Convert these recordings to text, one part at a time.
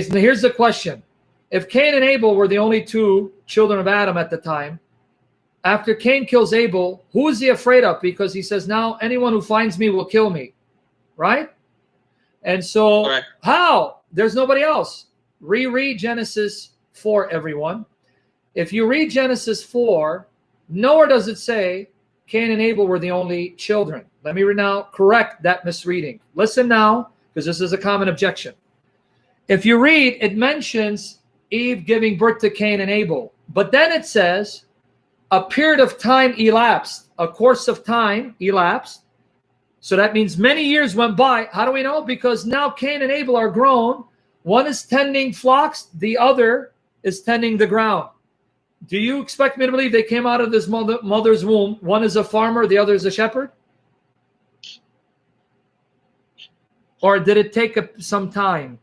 So here's the question. If Cain and Abel were the only two children of Adam at the time, after Cain kills Abel, who is he afraid of? Because he says, now anyone who finds me will kill me, right? And so Correct. How? There's nobody else. Reread Genesis 4, everyone. If you read Genesis 4, nowhere does it say Cain and Abel were the only children. Let me now correct that misreading. Listen now, because this is a common objection. If you read, it mentions Eve giving birth to Cain and Abel. But then it says, a period of time elapsed, a course of time elapsed. So that means many years went by. How do we know? Because now Cain and Abel are grown. One is tending flocks, the other is tending the ground. Do you expect me to believe they came out of this mother's womb? One is a farmer, the other is a shepherd? Or did it take some time?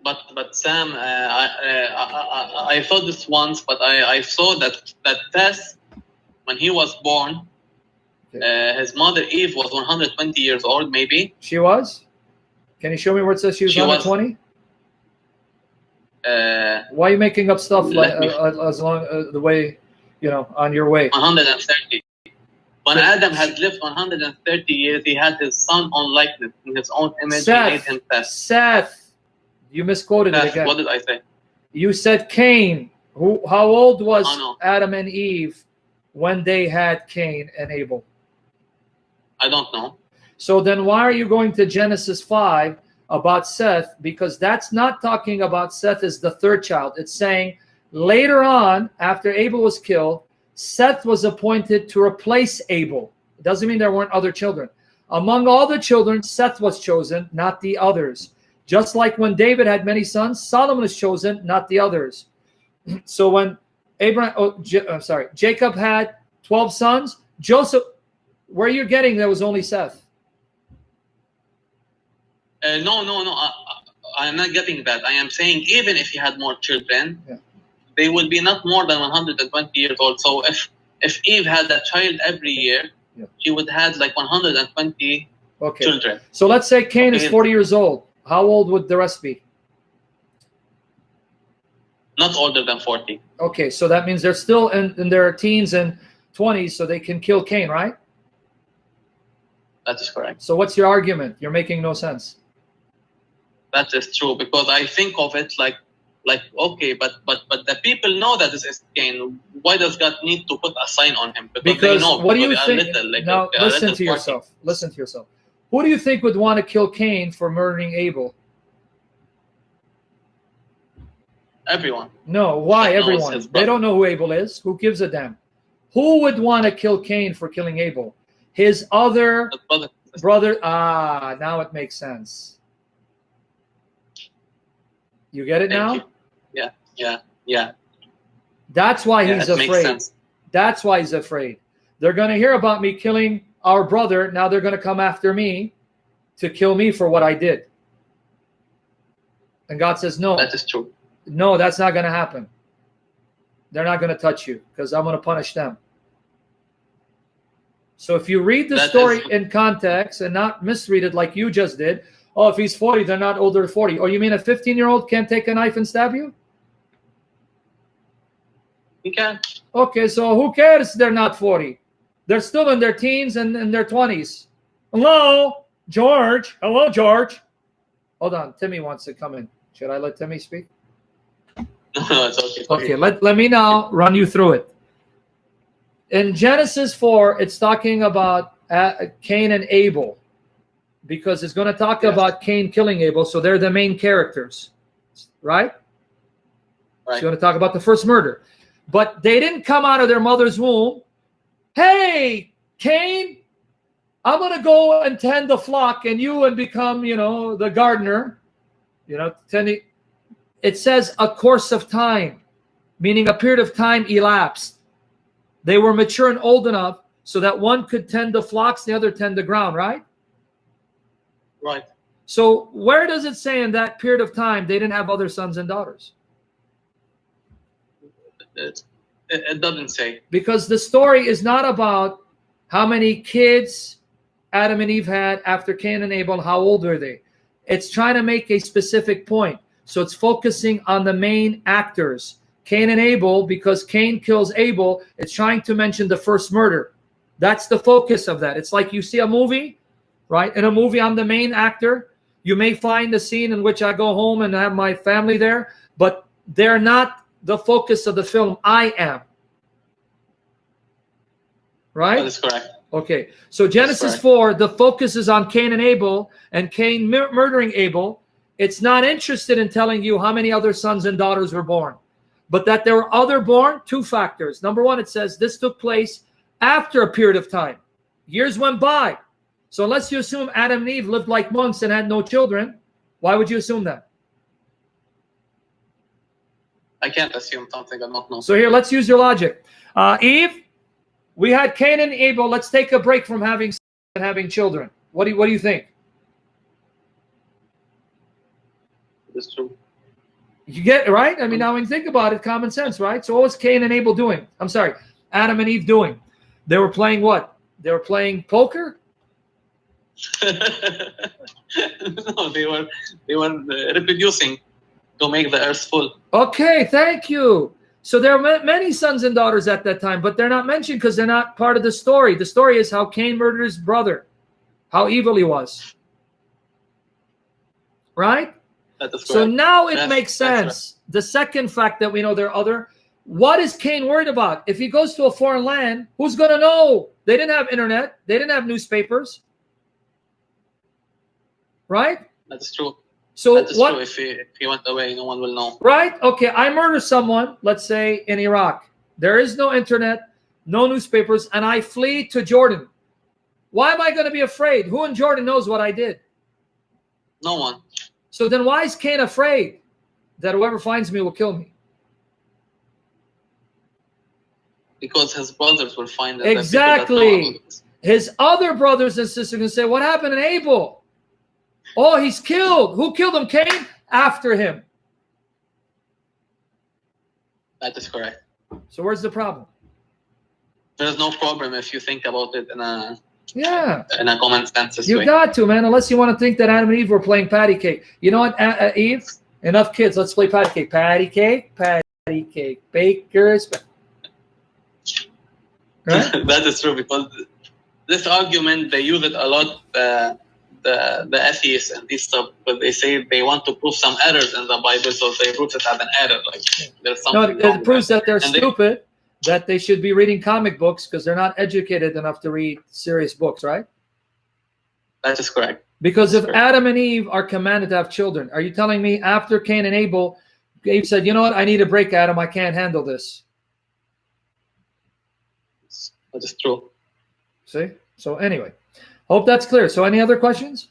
But Sam, I thought this once, but I saw that Tess, when he was born, his mother Eve was 120 years old, maybe. She was? Can you show me where it says she was 120? Why are you making up stuff like as long the way, on your way? 130. When Adam had lived 130 years, he had his son on likeness in his own image. He made him Seth. You misquoted it again. What did I say? You said Cain. How old was Adam and Eve when they had Cain and Abel? I don't know. So then why are you going to Genesis 5 about Seth? Because that's not talking about Seth as the third child. It's saying later on, after Abel was killed, Seth was appointed to replace Abel. It doesn't mean there weren't other children. Among all the children, Seth was chosen, not the others. Just like when David had many sons, Solomon was chosen, not the others. So when Jacob had 12 sons, Joseph, where are you getting there was only Seth? No. I'm not getting that. I am saying even if he had more children, they will be not more than 120 years old. So if Eve had a child every year, she would have like 120 children. So let's say Cain is 40 years old. How old would the rest be? Not older than 40. Okay, so that means they're still in their teens and 20s, so they can kill Cain, right? That is correct. So what's your argument? You're making no sense. That is true, because I think of it like okay, but the people know that this is Cain. Why does God need to put a sign on him? Because they know, what do you think? Now listen to yourself. Listen to yourself. Who do you think would want to kill Cain for murdering Abel? Everyone. No, why everyone? They don't know who Abel is. Who gives a damn? Who would want to kill Cain for killing Abel? His other brother. Ah, now it makes sense. You get it now? Yeah. That's why he's afraid. That's why he's afraid. They're going to hear about me killing our brother. Now they're going to come after me to kill me for what I did. And God says, no. That is true. No, that's not going to happen. They're not going to touch you because I'm going to punish them. So if you read the story in context and not misread it like you just did, oh, if he's 40, they're not older than 40. Oh, you mean a 15-year-old can't take a knife and stab you? He can. Okay, so who cares they're not 40? They're still in their teens and in their 20s. Hello, George. Hello, George. Hold on. Timmy wants to come in. Should I let Timmy speak? No, it's okay. Okay, let me now run you through it. In Genesis 4, it's talking about Cain and Abel, because it's going to talk about Cain killing Abel, so they're the main characters, right? Right. It's going to talk about the first murder. But they didn't come out of their mother's womb. Hey, Cain, I'm going to go and tend the flock, and become, the gardener, tending. It says a course of time, meaning a period of time elapsed. They were mature and old enough so that one could tend the flocks, the other tend the ground, right? Right. So where does it say in that period of time they didn't have other sons and daughters? It doesn't say. Because the story is not about how many kids Adam and Eve had after Cain and Abel, how old were they? It's trying to make a specific point. So it's focusing on the main actors. Cain and Abel, because Cain kills Abel, it's trying to mention the first murder. That's the focus of that. It's like you see a movie, right? In a movie, I'm the main actor. You may find the scene in which I go home and have my family there, but they're not the focus of the film. I am. Right? That is correct. Okay. So Genesis 4, the focus is on Cain and Abel, and Cain murdering Abel. It's not interested in telling you how many other sons and daughters were born, but that there were other born. Two factors. Number one, it says this took place after a period of time. Years went by. So unless you assume Adam and Eve lived like monks and had no children, why would you assume that? I can't assume something I don't know. So here, let's use your logic. Eve, we had Cain and Abel. Let's take a break from having children. What do you think? That's true. You get it, right? I mean, now when you think about it, common sense, right? So what was Cain and Abel doing? I'm sorry, Adam and Eve doing? They were playing what? They were playing poker? No, they were reproducing to make the earth full. Okay, thank you. So there are many sons and daughters at that time, but they're not mentioned because they're not part of the story. The story is how Cain murdered his brother, how evil he was. Right? So now it makes sense. Right. The second fact that we know there are other. What is Cain worried about? If he goes to a foreign land, who's going to know? They didn't have internet. They didn't have newspapers. Right? That's true. So that is what? True. If he went away, no one will know. Right? Okay, I murder someone, let's say in Iraq. There is no internet, no newspapers, and I flee to Jordan. Why am I going to be afraid? Who in Jordan knows what I did? No one. So then why is Cain afraid that whoever finds me will kill me? Because his brothers will find that. Exactly. His other brothers and sisters can say, what happened to Abel? Oh, he's killed. Who killed him? Cain? After him. That is correct. So where's the problem? There's no problem if you think about it in a common sense way. You got to, man, unless you want to think that Adam and Eve were playing patty cake. You know what, Eve? Enough kids. Let's play patty cake. Patty cake, bakers. Right? That is true, because this argument, they use it a lot, the atheists and this stuff, but they say they want to prove some errors in the Bible, so they prove it as an error. Like there's something. No, it proves that they're stupid, that they should be reading comic books because they're not educated enough to read serious books, right? That is correct. Because if Adam and Eve are commanded to have children, are you telling me after Cain and Abel, Eve said, you know what, I need a break, Adam, I can't handle this? That is true. See? So anyway, hope that's clear. So any other questions?